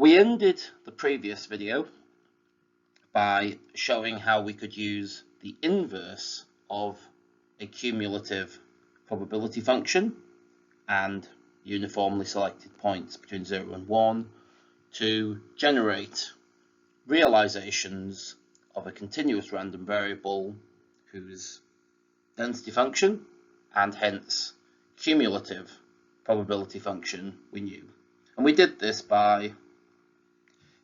We ended the previous video by showing how we could use the inverse of a cumulative probability function and uniformly selected points between 0 and 1 to generate realizations of a continuous random variable whose density function and hence cumulative probability function we knew. And we did this by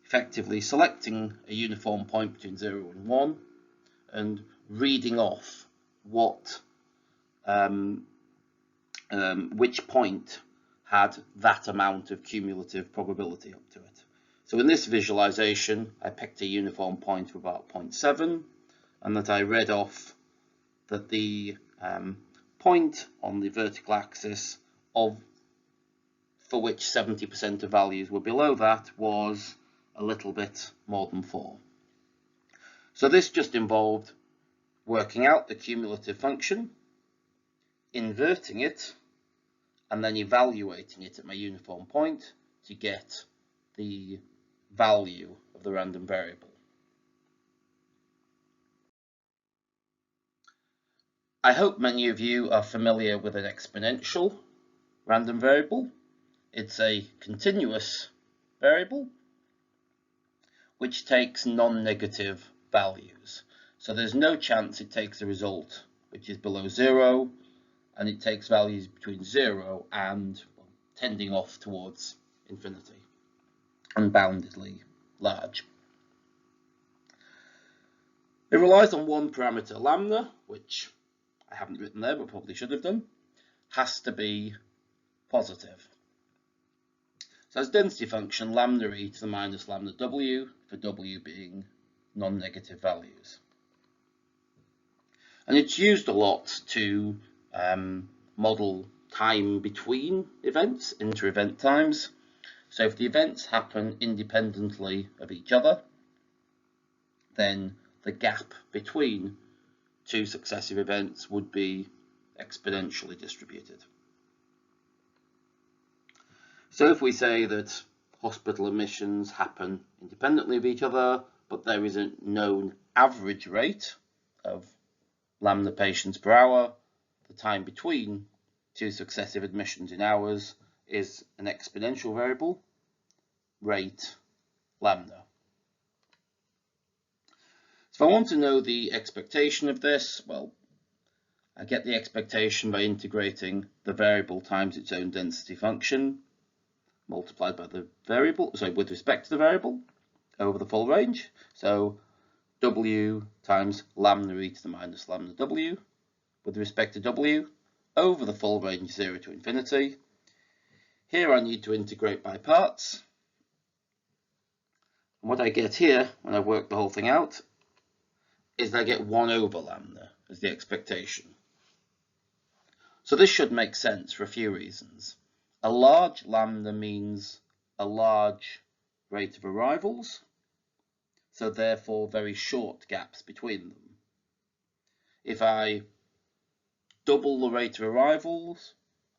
effectively selecting a uniform point between 0 and 1 and reading off what which point had that amount of cumulative probability up to it. So in this visualization, I picked a uniform point of about 0.7, and that I read off that the point on the vertical axis for which 70% of values were below that was a little bit more than 4. So this just involved working out the cumulative function, inverting it, and then evaluating it at my uniform point to get the value of the random variable. I hope many of you are familiar with an exponential random variable. It's a continuous variable which takes non-negative values. So there's no chance it takes a result which is below 0, and it takes values between 0 and tending off towards infinity, unboundedly large. It relies on one parameter, lambda, which I haven't written there but probably should have done, has to be positive. So as density function, lambda e to the minus lambda w, for w being non-negative values. And it's used a lot to model time between events, inter-event times. So if the events happen independently of each other, then the gap between two successive events would be exponentially distributed. So if we say that hospital admissions happen independently of each other, but there is a known average rate of lambda patients per hour, the time between two successive admissions in hours is an exponential variable, rate lambda. So if I want to know the expectation of this, well, I get the expectation by integrating the variable times its own density function multiplied by the variable, with respect to the variable over the full range. So w times lambda e to the minus lambda w with respect to w over the full range 0 to infinity. Here I need to integrate by parts. And what I get here, when I work the whole thing out, is that I get 1 over lambda as the expectation. So this should make sense for a few reasons. A large lambda means a large rate of arrivals, so therefore very short gaps between them. If I double the rate of arrivals,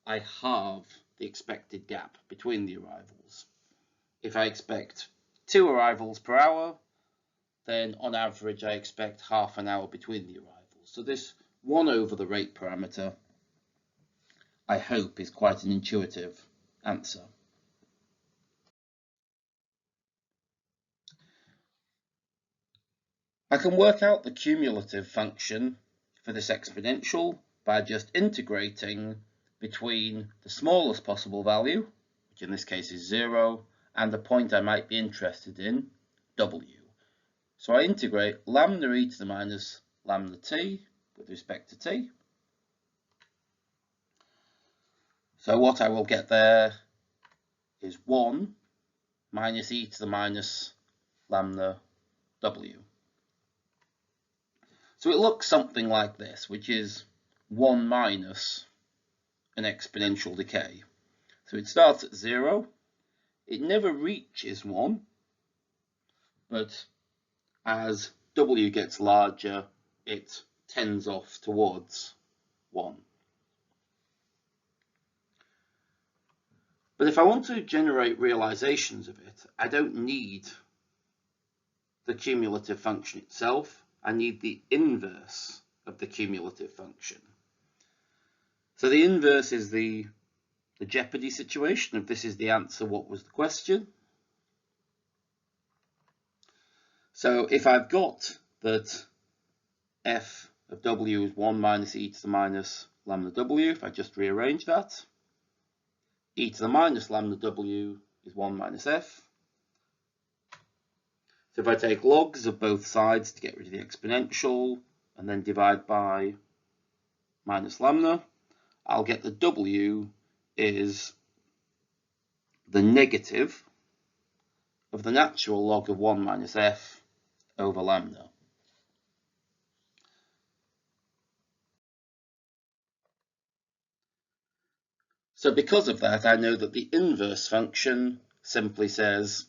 I halve the expected gap between the arrivals. If I expect 2 arrivals per hour, then on average I expect half an hour between the arrivals. So this 1 over the rate parameter, I hope, is quite an intuitive answer. I can work out the cumulative function for this exponential by just integrating between the smallest possible value, which in this case is 0, and the point I might be interested in, w. So I integrate lambda e to the minus lambda t with respect to t. So what I will get there is 1 minus e to the minus lambda w. So it looks something like this, which is 1 minus an exponential decay. So it starts at 0, it never reaches 1, but as w gets larger, it tends off towards 1. But if I want to generate realizations of it, I don't need the cumulative function itself. I need the inverse of the cumulative function. So the inverse is the jeopardy situation. If this is the answer, what was the question? So if I've got that f of w is 1 minus e to the minus lambda w, if I just rearrange that, e to the minus lambda w is 1 minus f. So if I take logs of both sides to get rid of the exponential and then divide by minus lambda, I'll get the w is the negative of the natural log of 1 minus f over lambda. So because of that, I know that the inverse function simply says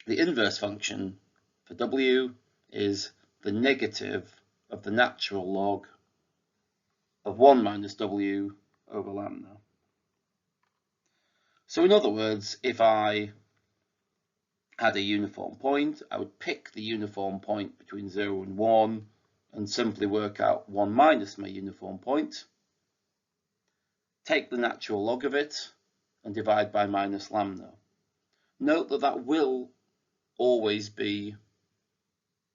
the inverse function for w is the negative of the natural log of 1 minus w over lambda. So in other words, if I had a uniform point, I would pick the uniform point between 0 and 1 and simply work out 1 minus my uniform point, take the natural log of it and divide by minus lambda. Note that that will always be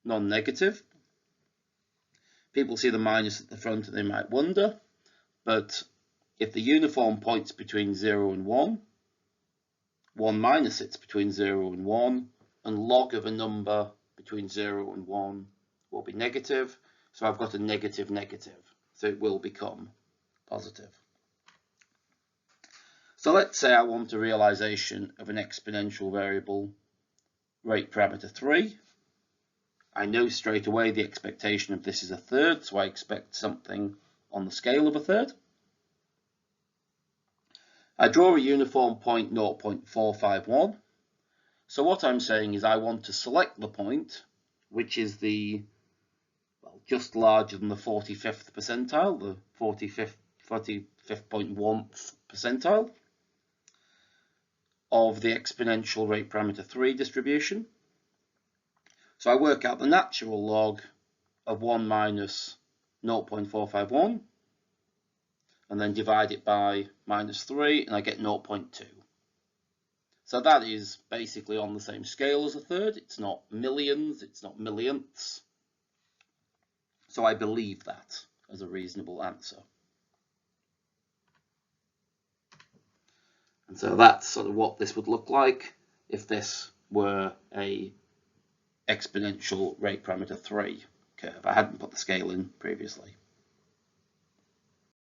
non-negative. People see the minus at the front and they might wonder, but if the uniform point's between 0 and 1, 1 minus it's between 0 and 1, and log of a number between 0 and 1 will be negative, so I've got a negative negative, so it will become positive. So let's say I want a realization of an exponential variable rate parameter 3. I know straight away the expectation of this is a third, so I expect something on the scale of a third. I draw a uniform point 0.451. So what I'm saying is I want to select the point, which is just larger than the 45th percentile, the 45th.1th percentile of the exponential rate parameter 3 distribution. So I work out the natural log of 1 minus 0.451 and then divide it by minus 3 and I get 0.2. So that is basically on the same scale as a third. It's not millions, it's not millionths. So I believe that as a reasonable answer. And so that's sort of what this would look like if this were a exponential rate parameter 3 curve. I hadn't put the scale in previously.